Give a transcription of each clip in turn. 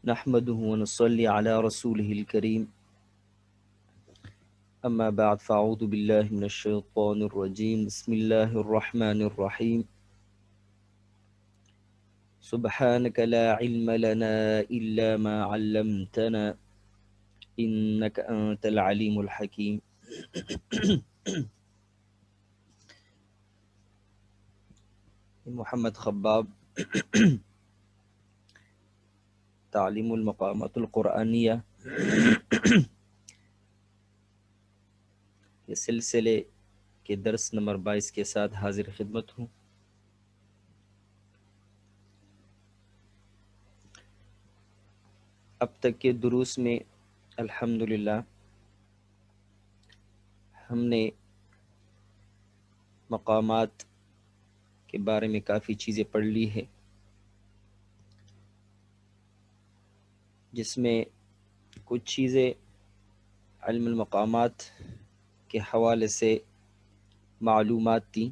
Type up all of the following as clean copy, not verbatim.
نحمده ونصلي على رسوله الكريم أما بعد فأعوذ بالله من الشيطان الرجيم بسم الله الرحمن الرحيم سبحانك لا علم لنا إلا ما علمتنا إنك أنت العليم الحكيم محمد خباب تعلیم المقامات القرآنیہ کے سلسلے کے درس نمبر 22 کے ساتھ حاضر خدمت ہوں۔ اب تک کے دروس میں الحمدللہ ہم نے مقامات کے بارے میں کافی چیزیں پڑھ لی ہے، جس میں کچھ چیزیں علم المقامات کے حوالے سے معلومات تھیں،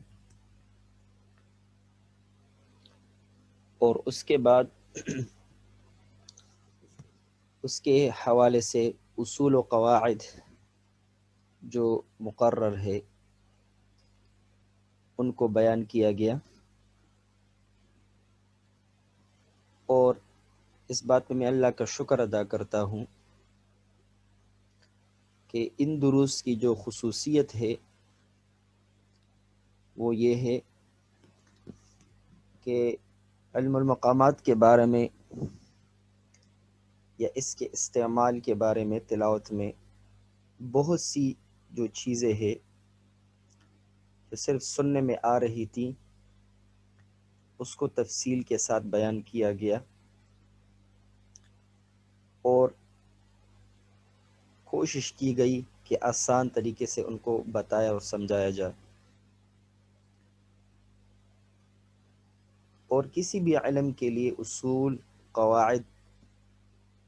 اور اس کے بعد اس کے حوالے سے اصول و قواعد جو مقرر ہے ان کو بیان کیا گیا، اور اس بات پہ میں اللہ کا شکر ادا کرتا ہوں کہ ان دروس کی جو خصوصیت ہے وہ یہ ہے کہ علم المقامات کے بارے میں یا اس کے استعمال کے بارے میں تلاوت میں بہت سی جو چیزیں ہیں جو صرف سننے میں آ رہی تھیں اس کو تفصیل کے ساتھ بیان کیا گیا، اور کوشش کی گئی کہ آسان طریقے سے ان کو بتایا اور سمجھایا جائے۔ اور کسی بھی علم کے لیے اصول قواعد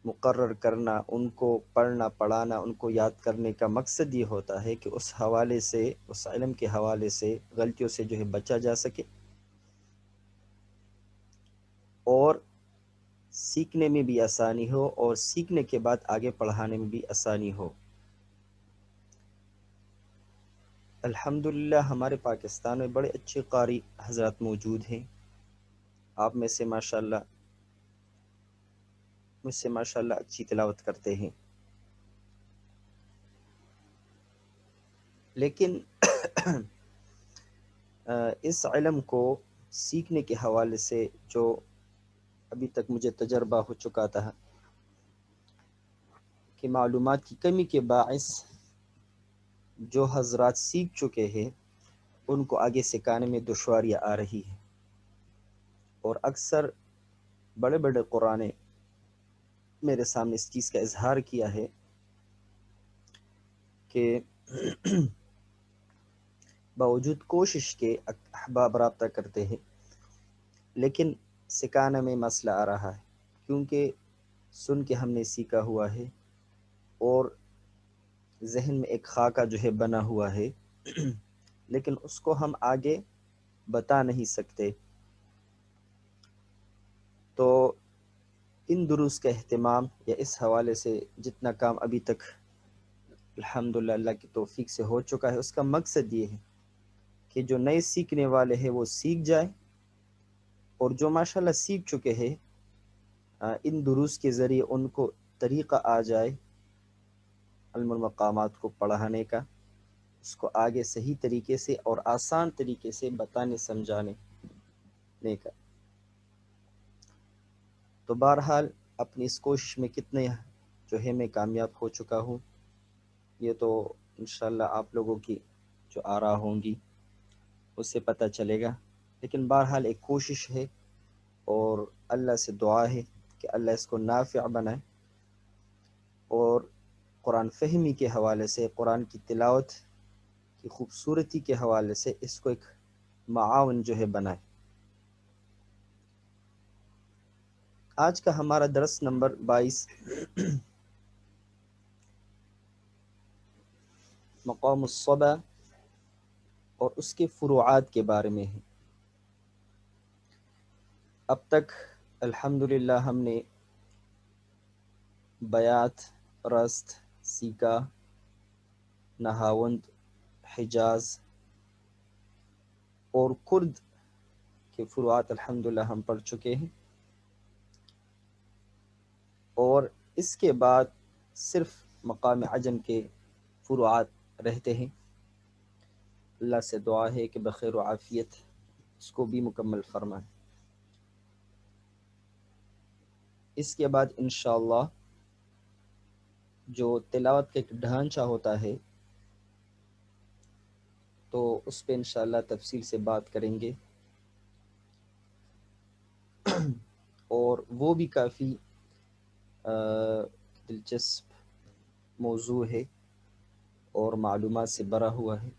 مقرر کرنا، ان کو پڑھنا پڑھانا، ان کو یاد کرنے کا مقصد یہ ہوتا ہے کہ اس حوالے سے، اس علم کے حوالے سے غلطیوں سے جو ہے بچا جا سکے، اور سیکھنے میں بھی آسانی ہو، اور سیکھنے کے بعد آگے پڑھانے میں بھی آسانی ہو۔ الحمدللہ ہمارے پاکستان میں بڑے اچھے قاری حضرات موجود ہیں، آپ میں سے ماشاءاللہ مجھ سے ماشاءاللہ اچھی تلاوت کرتے ہیں، لیکن اس علم کو سیکھنے کے حوالے سے جو ابھی تک مجھے تجربہ ہو چکا تھا کہ معلومات کی کمی کے باعث جو حضرات سیکھ چکے ہیں ان کو آگے سکھانے میں دشواریاں آ رہی ہیں، اور اکثر بڑے بڑے قرآن میرے سامنے اس چیز کا اظہار کیا ہے کہ باوجود کوشش کے احباب رابطہ کرتے ہیں، لیکن سکھانے میں مسئلہ آ رہا ہے، کیونکہ سن کے ہم نے سیکھا ہوا ہے اور ذہن میں ایک خاکہ جو ہے بنا ہوا ہے، لیکن اس کو ہم آگے بتا نہیں سکتے۔ تو ان دروس کا اہتمام یا اس حوالے سے جتنا کام ابھی تک الحمدللہ اللہ کی توفیق سے ہو چکا ہے، اس کا مقصد یہ ہے کہ جو نئے سیکھنے والے ہیں وہ سیکھ جائیں، اور جو ماشاءاللہ سیکھ چکے ہیں ان دروس کے ذریعے ان کو طریقہ آ جائے علم المقامات کو پڑھانے کا، اس کو آگے صحیح طریقے سے اور آسان طریقے سے بتانے سمجھانے کا۔ تو بہرحال اپنی اس کوشش میں کتنے جو ہے میں کامیاب ہو چکا ہوں یہ تو انشاءاللہ آپ لوگوں کی جو آراء ہوں گی اس سے پتہ چلے گا، لیکن بہرحال ایک کوشش ہے، اور اللہ سے دعا ہے کہ اللہ اس کو نافع بنائے، اور قرآن فہمی کے حوالے سے، قرآن کی تلاوت کی خوبصورتی کے حوالے سے اس کو ایک معاون جو ہے بنائے۔ آج کا ہمارا درس نمبر 22 مقام الصبا اور اس کے فروعات کے بارے میں ہے۔ اب تک الحمدللہ ہم نے بیات، رست، سیکا، نہاوند، حجاز اور کرد کے فروعات الحمدللہ ہم پڑھ چکے ہیں، اور اس کے بعد صرف مقام عجم کے فروعات رہتے ہیں۔ اللہ سے دعا ہے کہ بخیر و عافیت اس کو بھی مکمل فرمائے۔ اس کے بعد انشاءاللہ جو تلاوت کا ایک ڈھانچہ ہوتا ہے تو اس پہ انشاءاللہ تفصیل سے بات کریں گے، اور وہ بھی کافی دلچسپ موضوع ہے اور معلومات سے بھرا ہوا ہے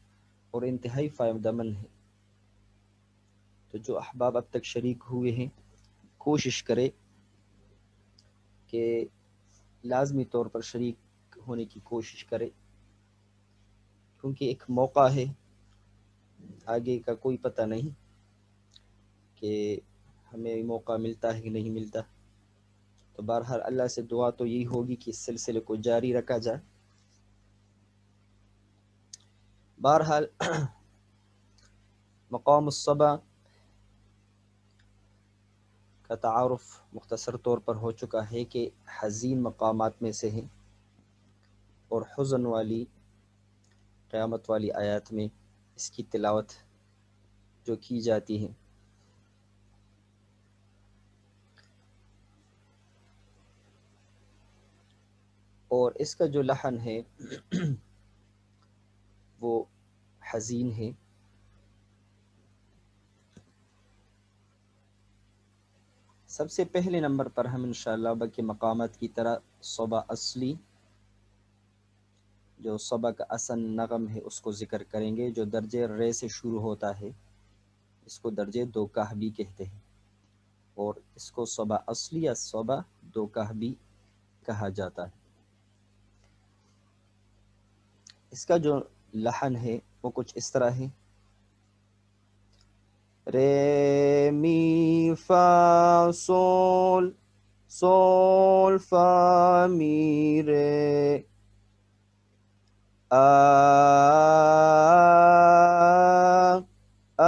اور انتہائی فائدہ مند ہے۔ تو جو احباب اب تک شریک ہوئے ہیں کوشش کرے کہ لازمی طور پر شریک ہونے کی کوشش کرے، کیونکہ ایک موقع ہے، آگے کا کوئی پتہ نہیں کہ ہمیں موقع ملتا ہے کہ نہیں ملتا۔ تو بہرحال اللہ سے دعا تو یہی ہوگی کہ اس سلسلے کو جاری رکھا جائے۔ بہرحال مقام الصبا کا تعارف مختصر طور پر ہو چکا ہے کہ حزین مقامات میں سے ہیں، اور حزن والی قیامت والی آیات میں اس کی تلاوت جو کی جاتی ہے۔ اور اس کا جو لحن ہے وہ حزین ہے۔ سب سے پہلے نمبر پر ہم انشاءاللہ باقی مقامات کی طرح صبا اصلی، جو صبا کا اصل نغم ہے، اس کو ذکر کریں گے، جو درجے رے سے شروع ہوتا ہے، اس کو درجے دو کاہ بھی کہتے ہیں، اور اس کو صبا اصلی یا صبا دو کاہ بھی کہا جاتا ہے۔ اس کا جو لحن ہے وہ کچھ اس طرح ہے: رے می فا سول، سول فا می رے، آ آ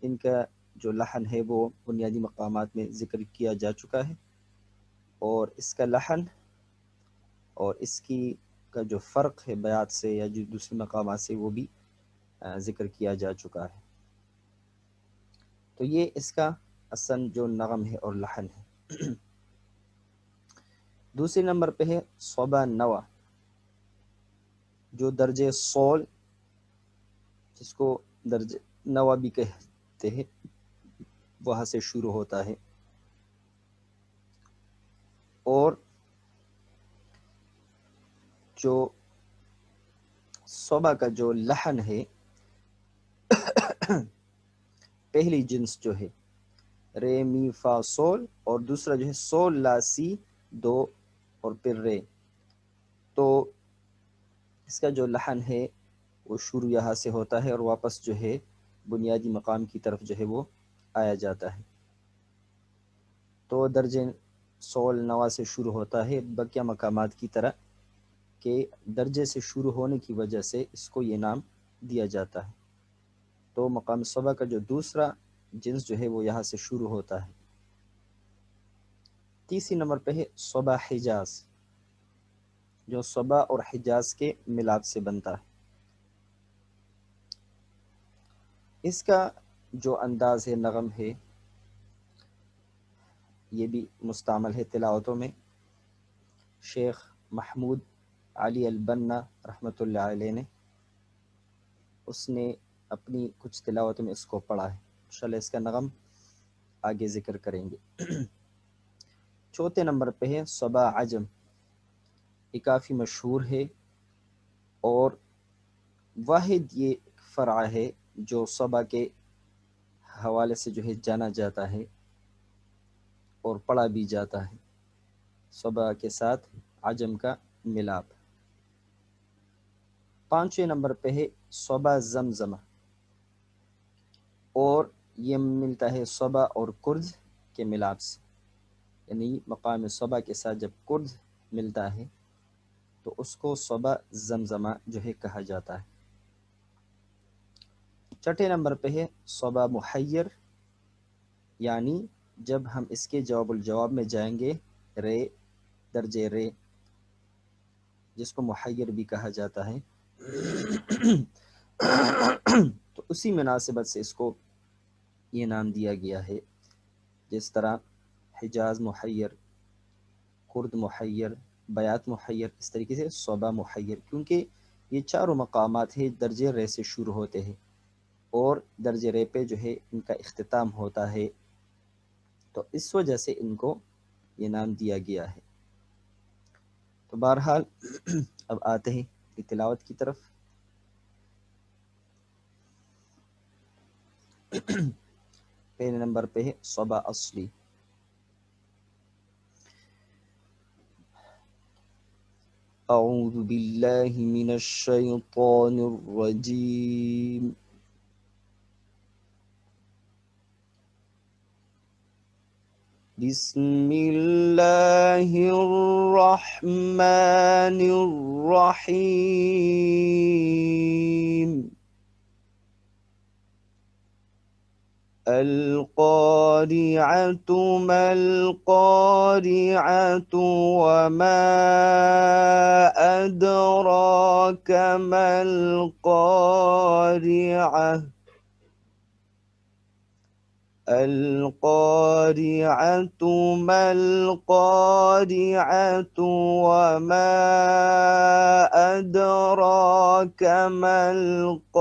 ان کا جو لحن ہے وہ بنیادی مقامات میں ذکر کیا جا چکا ہے، اور اس کا لحن اور اس کی کا جو فرق ہے بیات سے یا جو دوسرے مقامات سے وہ بھی ذکر کیا جا چکا ہے۔ تو یہ اس کا اصل جو نغم ہے اور لحن ہے۔ دوسرے نمبر پہ ہے صبا نوا، جو درجے صول، جس کو درجہ نوا بھی کہتے ہیں، وہاں سے شروع ہوتا ہے، اور جو صبا کا جو لحن ہے پہلی جنس جو ہے رے می فا سول، اور دوسرا جو ہے سول لا سی دو اور پھر رے، تو اس کا جو لحن ہے وہ شروع یہاں سے ہوتا ہے اور واپس جو ہے بنیادی مقام کی طرف جو ہے وہ آیا جاتا ہے۔ تو درجے سول نوا سے شروع ہوتا ہے بقیہ مقامات کی طرح، کہ درجے سے شروع ہونے کی وجہ سے اس کو یہ نام دیا جاتا ہے۔ تو مقام صبا کا جو دوسرا جنس جو ہے وہ یہاں سے شروع ہوتا ہے۔ تیسری نمبر پہ ہے صبا حجاز، جو صبا اور حجاز کے ملاپ سے بنتا ہے۔ اس کا جو انداز ہے، نغم ہے، یہ بھی مستعمل ہے تلاوتوں میں۔ شیخ محمود علی البنا رحمۃ اللہ علیہ نے اس نے اپنی کچھ تلاوت میں اس کو پڑھا ہے، انشاءاللہ اس کا نغم آگے ذکر کریں گے۔ چوتھے نمبر پہ ہے صبا عجم، یہ کافی مشہور ہے اور واحد یہ فرع ہے جو صبا کے حوالے سے جو ہے جانا جاتا ہے اور پڑھا بھی جاتا ہے، صبا کے ساتھ عجم کا ملاپ۔ 5ویں نمبر پہ ہے صبا زمزمہ، اور یہ ملتا ہے صبا اور کرد کے ملاپ سے، یعنی مقام صبا کے ساتھ جب کرد ملتا ہے تو اس کو صبا زمزمہ جو ہے کہا جاتا ہے۔ 6 نمبر پہ ہے صبا محیر، یعنی جب ہم اس کے جواب الجواب میں جائیں گے رے، درجے رے، جس کو محیر بھی کہا جاتا ہے، تو اسی مناسبت سے اس کو یہ نام دیا گیا ہے، جس طرح حجاز محیر، کرد محیر، بیات محیر، اس طریقے سے صبا محیر، کیونکہ یہ چاروں مقامات ہیں درجے رے سے شروع ہوتے ہیں اور درجے رے پہ جو ہے ان کا اختتام ہوتا ہے، تو اس وجہ سے ان کو یہ نام دیا گیا ہے۔ تو بہرحال اب آتے ہیں تلاوت کی طرف۔ پہلے نمبر پہ ہے صبا اصلی۔ اعوذ باللہ من الشیطان الرجیم، بسم اللہ الرحمن الرحیم، القارعة ما القارعة وما أدراك ما القارعة، القارعة ما القارعة وما أدراك ما القارعة۔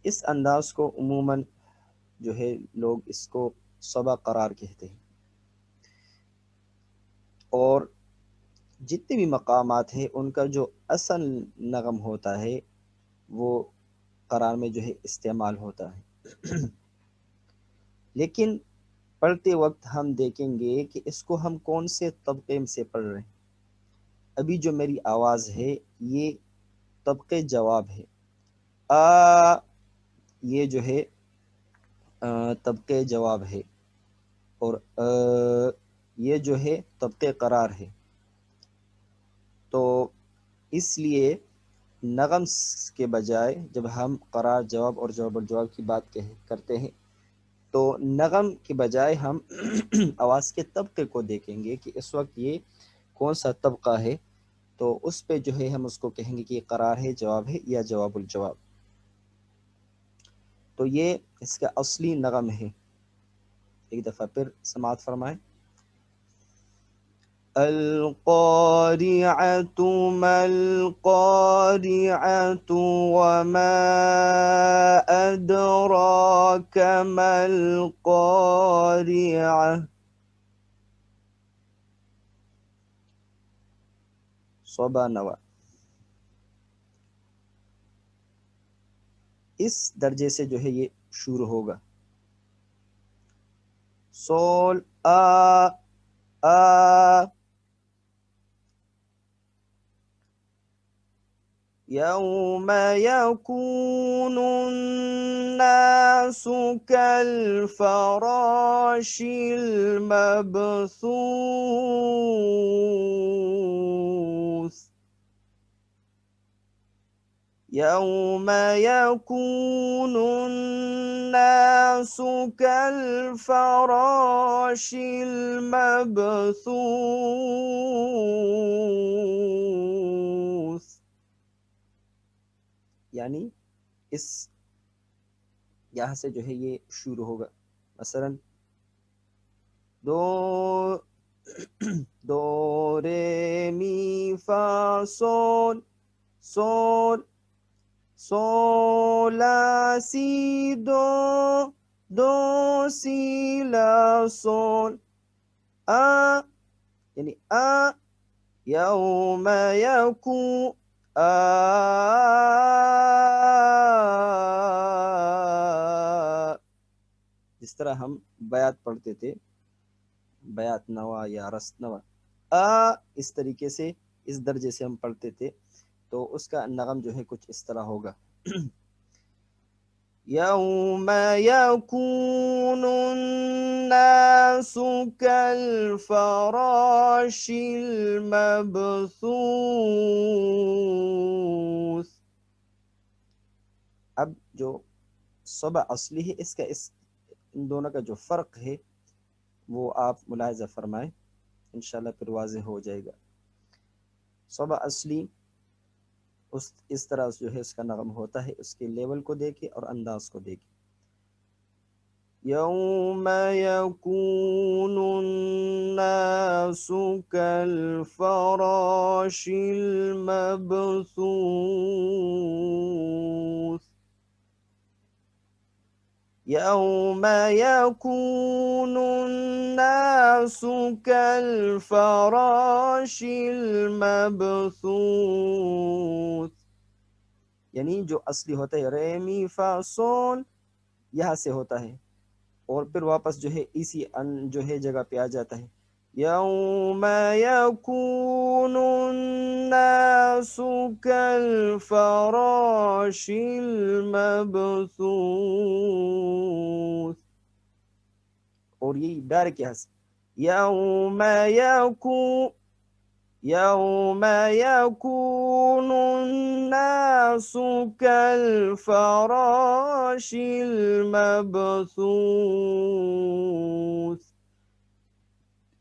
اس انداز کو عموماً جو ہے لوگ اس کو صبا قرار کہتے ہیں، اور جتنے بھی مقامات ہیں ان کا جو اصل نغم ہوتا ہے وہ قرار میں جو ہے استعمال ہوتا ہے، لیکن پڑھتے وقت ہم دیکھیں گے کہ اس کو ہم کون سے طبقے سے پڑھ رہے ہیں۔ ابھی جو میری آواز ہے یہ طبقے جواب ہے، آ یہ جو ہے طبقے جواب ہے، اور یہ جو ہے طبقے قرار ہے، تو اس لیے نغم کے بجائے جب ہم قرار جواب اور جواب الجواب کی بات کرتے ہیں تو نغم کے بجائے ہم آواز کے طبقے کو دیکھیں گے کہ اس وقت یہ کون سا طبقہ ہے، تو اس پہ جو ہے ہم اس کو کہیں گے کہ یہ قرار ہے، جواب ہے یا جواب الجواب۔ تو یہ اس کا اصلی نغم ہے۔ ایک دفعہ پھر سماعت فرمائیں۔ القارعة ما القارعة وما أدراك ما القارعة، صبا نوا۔ اس درجے سے جو ہے یہ شروع ہوگا، سول آ يوم يكون الناس كالفراش المبثوث، يوم يكون الناس كالفراش المبثوث، یعنی اس یہاں سے جو ہے یہ شروع ہوگا، مثلا دو رے می فا سول، سول سولا سی دو سی لا سول، یعنی یوم یکون جس طرح ہم بیات پڑھتے تھے، بیات نوا یا رست نوا، اس طریقے سے اس درجے سے ہم پڑھتے تھے، تو اس کا نغم جو ہے کچھ اس طرح ہوگا یوم یکون الناس کالفراش المبثوث. اب جو صبع اصلی ہے، اس کا ان دونوں کا جو فرق ہے وہ آپ ملاحظہ فرمائیں، انشاءاللہ پھر واضح ہو جائے گا. صبع اصلی اس طرح جو ہے اس کا نغم ہوتا ہے، اس کے لیول کو دیکھیں اور انداز کو دیکھیں. یوم یکون الناس کالفراش المبثوث. یوم یکون الناس کالفراش المبثوث، یعنی جو اصلی ہوتا ہے رے می فا سون یہاں سے ہوتا ہے، اور پھر واپس جو ہے اسی جو ہے جگہ پہ آ جاتا ہے. یوم یکون الناس کالفراش المبثوث، اور یہی ڈائریکٹ یہاں سے یوم یکون الناس کالفراش المبثوث،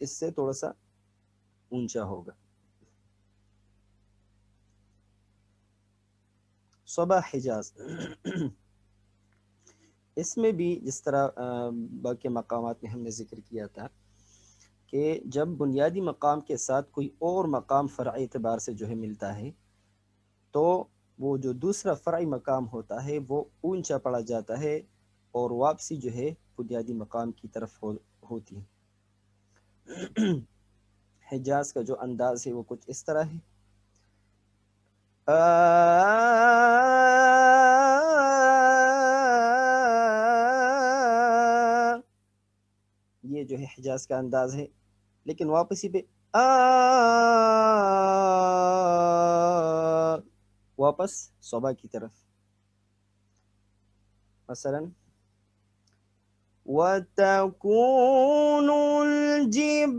اس سے تھوڑا سا اونچا ہوگا. صبع حجاز اس میں بھی جس طرح باقی مقامات میں ہم نے ذکر کیا تھا کہ جب بنیادی مقام کے ساتھ کوئی اور مقام فرعی اعتبار سے جو ہے ملتا ہے، تو وہ جو دوسرا فرعی مقام ہوتا ہے وہ اونچا پڑا جاتا ہے، اور واپسی جو ہے بنیادی مقام کی طرف ہوتی ہے. حجاز کا جو انداز ہے وہ کچھ اس طرح ہے. یہ جو ہے حجاز کا انداز ہے، لیکن واپسی پہ واپس صبح کی طرف. مثلا وَتَكُونُ الْجِبَالُ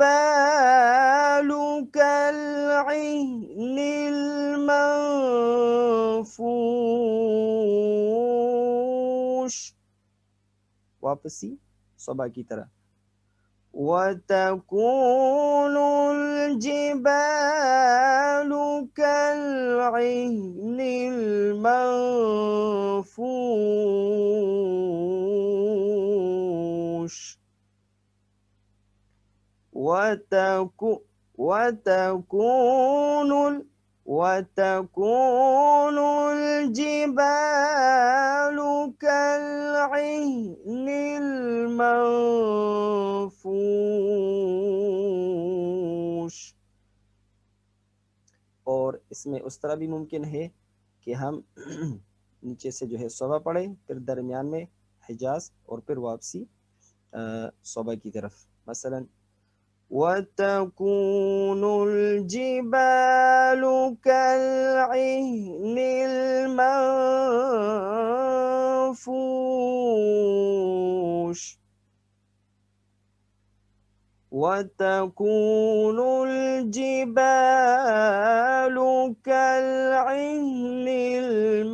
كَالْعِهْنِ الْمَنفُوشِ، واپسی صبح کی طرح. وَتَكُونُ الْجِبَالُ كَالْعِهْنِ الْمَنفُوشِ. وَتَكُونُ الْجِبَالُ كَالْعِهْنِ الْمَنفُوشِ. اور اس میں اس طرح بھی ممکن ہے کہ ہم نیچے سے جو ہے صبح پڑھیں، پھر درمیان میں حجاز، اور پھر واپسی صبح کی طرف. مثلا وَتَكُونُ الْجِبَالُ كَالْعِهْنِ الْمَنفُوشِ. وَتَكُونُ الْجِبَالُ كَالْعِهْنِ الْمَنفُوشِ.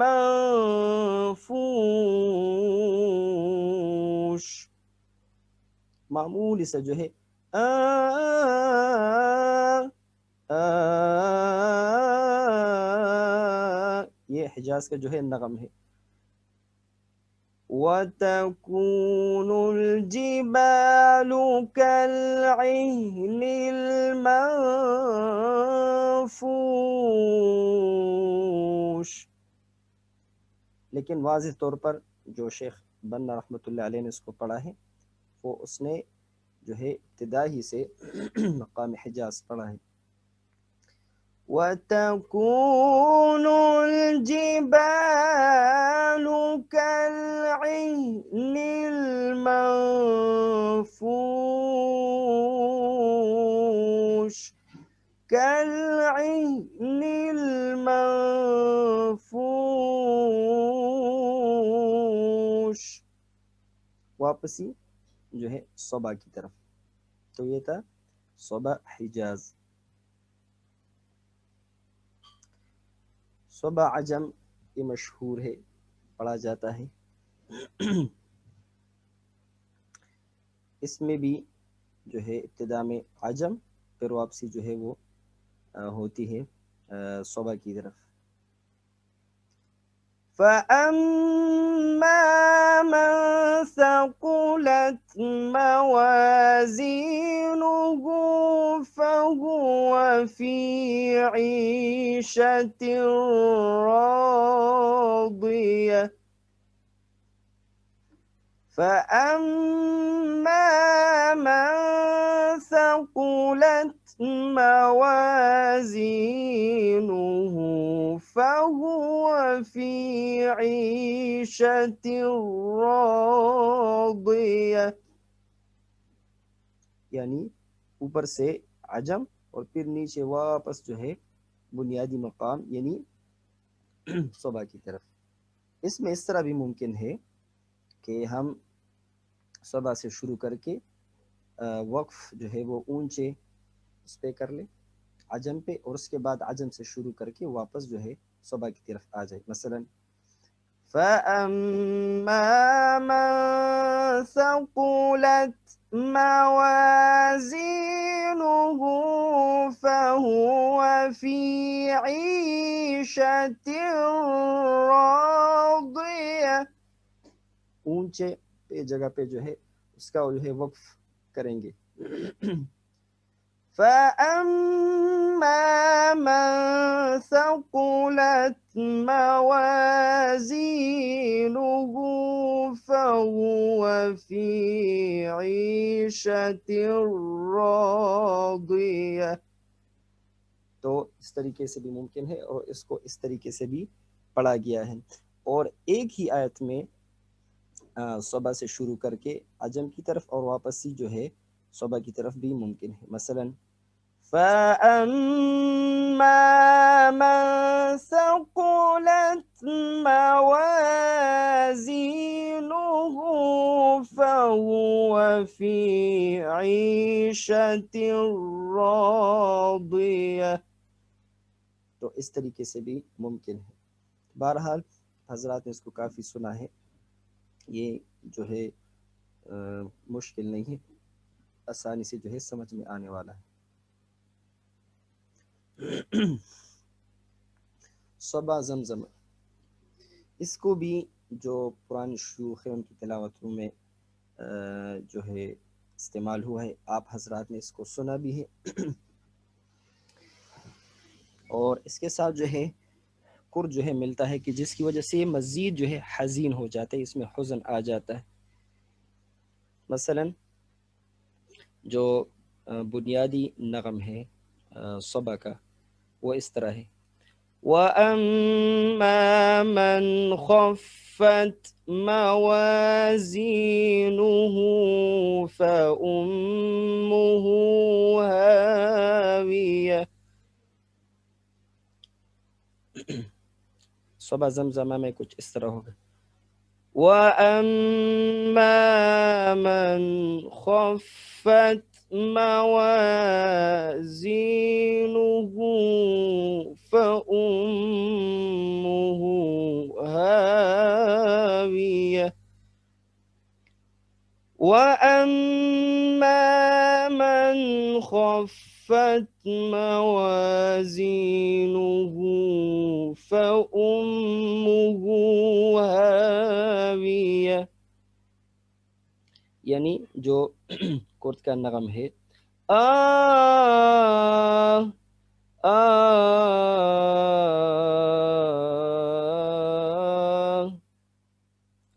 معمولی سے جو ہے یہ حجاز کا جو ہے نغم ہے. وَتَكُونُ الْجِبَالُ كَالْعِهْنِ الْمَنفُوشِ. لیکن واضح طور پر جو شیخ بنا رحمۃ اللہ علیہ نے اس کو پڑھا ہے، وہ اس نے جو ہے ابتدائی سے مقام حجاز پڑھا ہے. وَتَكُونُ الْجِبَالُ كَالْعِهْنِ الْمَنفُوشِ. كالعهن المنفوش، واپسی جو ہے صبا کی طرف. تو یہ تھا صبا حجاز. صبا عجم یہ مشہور ہے، پڑھا جاتا ہے. اس میں بھی جو ہے ابتدا میں عجم، پھر واپسی جو ہے وہ ہوتی ہے صبا کی طرف. فَأَمَّا مَنْ ثَقُلَتْ مَوَازِينُهُ فَهُوَ فِي عِيشَةٍ رَاضِيَةٍ. فَأَمَّا مَنْ ثَقُلَتْ موازينه فهو في عيشة راضية، یعنی اوپر سے عجم اور پھر نیچے واپس جو ہے بنیادی مقام یعنی صبا کی طرف. اس میں اس طرح بھی ممکن ہے کہ ہم صبا سے شروع کر کے وقف جو ہے وہ اونچے اس پہ کر لیں عجم پہ، اور اس کے بعد عجم سے شروع کر کے واپس جو ہے صبا کی طرف آ جائے. مثلا فَأَمَّا مَنْ ثَقُلَتْ مَوَازِينُهُ فَهُوَ فِي عِيشَةٍ رَاضِيَةٍ. اونچے جگہ پہ جو ہے اس کا جو ہے وقف کریں گے. فَأَمَّا مَنْ ثَقُلَتْ مَوَازِينُهُ فَهُوَ فِي عِيشَةٍ رَاضِيَةٍ. تو اس طریقے سے بھی ممکن ہے، اور اس کو اس طریقے سے بھی پڑھا گیا ہے. اور ایک ہی آیت میں صبا سے شروع کر کے عجم کی طرف اور واپسی جو ہے صبا کی طرف بھی ممکن ہے. مثلا فَأَمَّا مَنْ ثَقُلَتْ مَوَازِينُهُ فَهُوَ فِي عِيشَةٍ رَاضِيَةٍ. تو اس طریقے سے بھی ممکن ہے. بہرحال حضرات نے اس کو کافی سنا ہے، یہ جو ہے مشکل نہیں ہے، آسانی سے جو ہے سمجھ میں آنے والا ہے. صبا زمزم، اس کو بھی جو پرانے شیوخ ہیں ان کی تلاوتوں میں جو ہے استعمال ہوا ہے، آپ حضرات نے اس کو سنا بھی ہے. اور اس کے ساتھ جو ہے کر جو ہے ملتا ہے کہ جس کی وجہ سے مزید جو ہے حزین ہو جاتا ہے، اس میں حزن آ جاتا ہے. مثلا جو بنیادی نغم ہے صبا کا وہ اس طرح ہے وَأَمَّا مَنْ خَفَّتْ مَوَازِينُهُ فَأُمُّهُ هَاوِيَةٌ. صبا زمزمہ میں کچھ اس طرح ہوگا وَأَمَّا مَنْ خَفَّتْ موازينه فأمه هاوية. وأما من خفت موازينه فأمه هاوية، یعنی جو کرد کا نغم ہے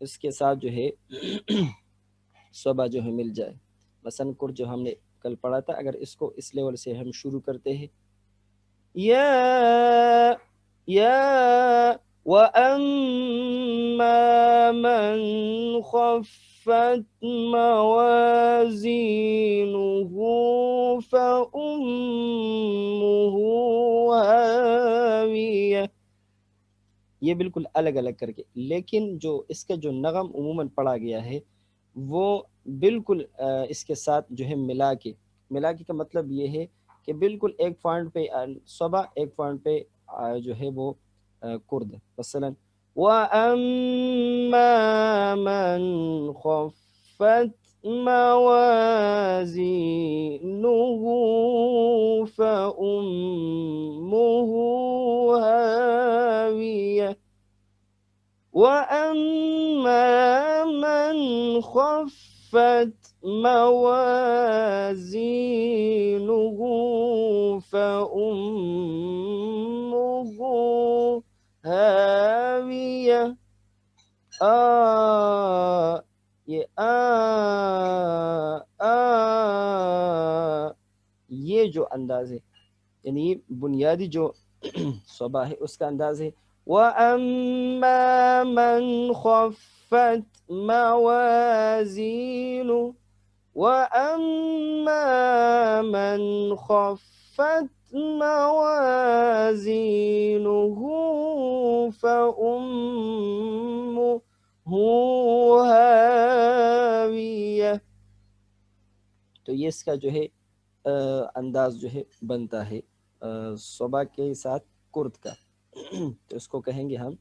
اس کے ساتھ جو ہے صبا جو ہے مل جائے. مثلا کرد جو ہم نے کل پڑھا تھا، اگر اس کو اس لیول سے ہم شروع کرتے ہیں یا وَأَمَّا مَنْ خَفَّتْ خفت موازینه فأمه هاویہ، یہ بالکل الگ الگ کر کے، لیکن جو اس کا جو نغم عموماً پڑھا گیا ہے وہ بالکل اس کے ساتھ جو ہے ملا کے کا مطلب یہ ہے کہ بالکل ایک پوائنٹ پہ صبا، ایک پوائنٹ پہ جو ہے وہ کرد. مثلا وَأَمَّا مَنْ خَفَّتْ مَوَازِينُهُ فَأُمُّهُ هَاوِيَةٌ وَأَمَّا مَنْ خَفَّتْ موازينه فأمه هاوية. یہ یہ جو انداز ہے، یعنی بنیادی جو صبا ہے اس کا انداز ہے. وَأَمَّا مَنْ خَفَّتْ مَوَازِينُهُ وَأَمَّا مَنْ خَفَّتْ موازينه فأمه هاوية. تو یہ اس کا جو ہے انداز جو ہے بنتا ہے صبا کے ساتھ کرد کا. تو اس کو کہیں گے ہم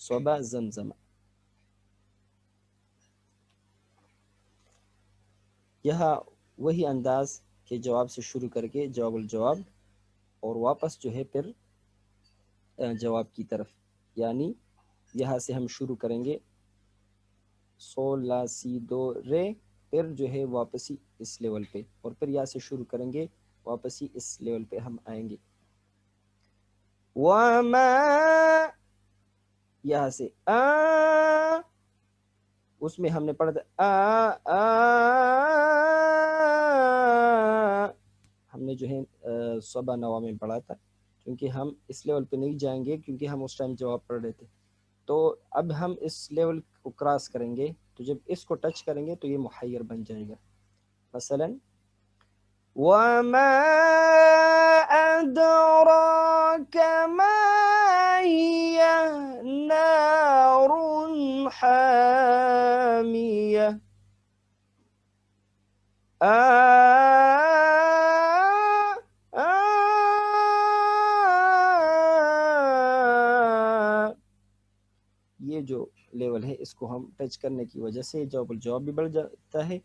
صبا زمزمہ. یہاں وہی انداز کے جواب سے شروع کر کے جواب الجواب اور واپس جو ہے پھر جواب کی طرف، یعنی یہاں سے ہم شروع کریں گے سول لا سی دو رے، پھر جو ہے واپسی اس لیول پہ، اور پھر یہاں سے شروع کریں گے واپسی اس لیول پہ ہم آئیں گے. وَمَا یہاں سے اس میں ہم نے پڑھا تھا ہم نے جو ہے صبا نوا میں پڑھا تھا، کیونکہ ہم اس لیول پہ نہیں جائیں گے کیونکہ ہم اس ٹائم جواب پڑھ رہے تھے. تو اب ہم اس لیول کو کراس کریں گے، تو جب اس کو ٹچ کریں گے تو یہ محیر بن جائے گا. مثلا وَمَا أَدْرَاكَ مَا هِيَ نَارٌ حَامِيَةٌ یہ جو لیول ہے اس کو ہم ٹچ کرنے کی وجہ سے جواب الجواب بھی بڑھ جاتا ہے،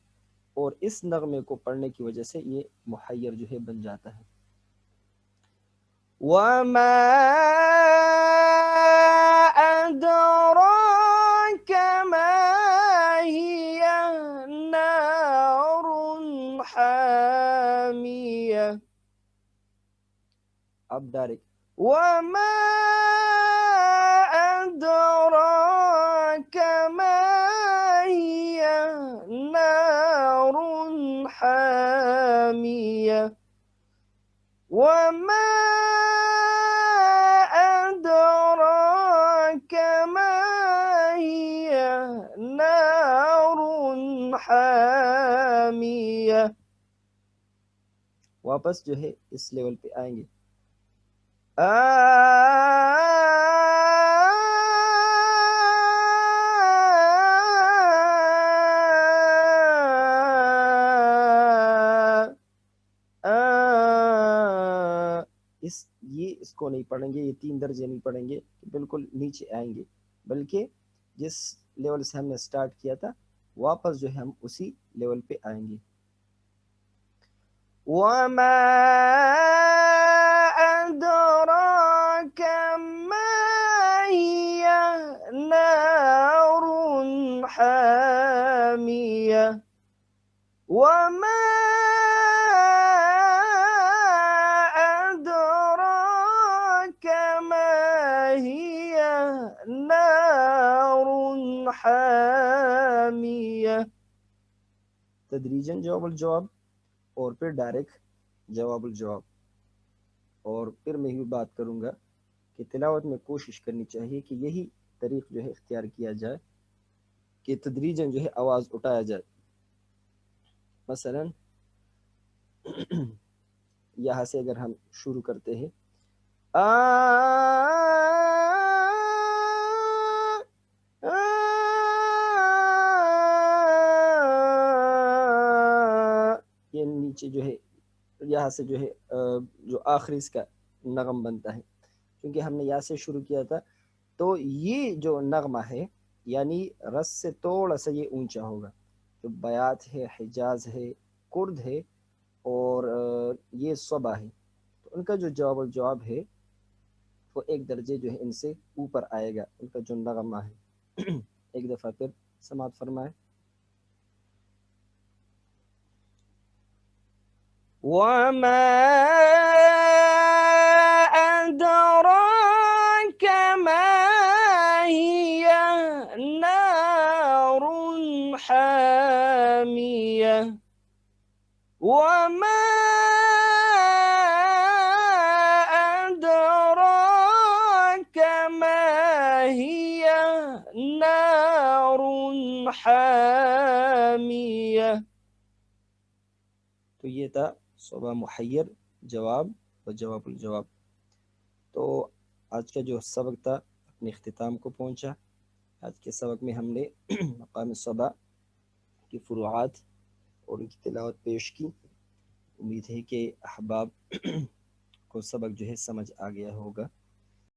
اور اس نغمے کو پڑھنے کی وجہ سے یہ محیر جو ہے بن جاتا ہے. وَمَا أَدْرَاكَ مَا هِيَ نَارٌ حَامِيَةٌ. اب ڈائریکٹ وَمَا أَدْرَاكَ مَا هِيَ نَارٌ حَامِيَةٌ وَمَا أَدْرَاكَ مَا هِيَ نَارٌ حَامِيَةٌ. واپس جو ہے اس لیول پہ آئیں گے. اس کو نہیں پڑھیں گے، یہ 3 درجے نہیں پڑھیں گے بالکل نیچے آئیں گے، بلکہ جس لیول سے ہم نے سٹارٹ کیا تھا واپس جو ہے ہم اسی لیول پہ آئیں گے. وَمَا أَدْرَاكَ مَا هِيَ نَارٌ حَامِيَةٌ وَمَا أَدْرَاكَ مَا هِيَ نَارٌ حَامِيَةٌ. تدریجاً جواب الجواب اور پھر ڈائریکٹ جواب الجواب. اور پھر میں بھی بات کروں گا کہ تلاوت میں کوشش کرنی چاہیے کہ یہی طریق جو ہے اختیار کیا جائے. کہ تدریجاً جو ہے آواز اٹھایا جائے. مثلا یہاں سے اگر ہم شروع کرتے ہیں یہ نیچے جو ہے یہاں سے جو ہے جو آخری اس کا نغم بنتا ہے، کیونکہ ہم نے یہاں سے شروع کیا تھا، تو یہ جو نغمہ ہے یعنی رس سے تھوڑا سا یہ اونچا ہوگا. جو بیات ہے، حجاز ہے، کرد ہے اور یہ صبا ہے، تو ان کا جو جواب الجواب ہے وہ ایک درجے جو ہے ان سے اوپر آئے گا، ان کا جو نغمہ ہے. ایک دفعہ پھر سماعت فرمائے. وَمَا أَدْرَاكَ مَا هِيَ نَارٌ حَامِيَةٌ وَمَا أَدْرَاكَ مَا هِيَ نَارٌ حَامِيَةٌ. تو یہ تھا صبا محیر، جواب و جواب الجواب. تو آج کا جو سبق تھا اپنے اختتام کو پہنچا. آج کے سبق میں ہم نے مقام صبا کی فروعات اور ان کی تلاوت پیش کی. امید ہے کہ احباب کو سبق جو ہے سمجھ آ گیا ہوگا.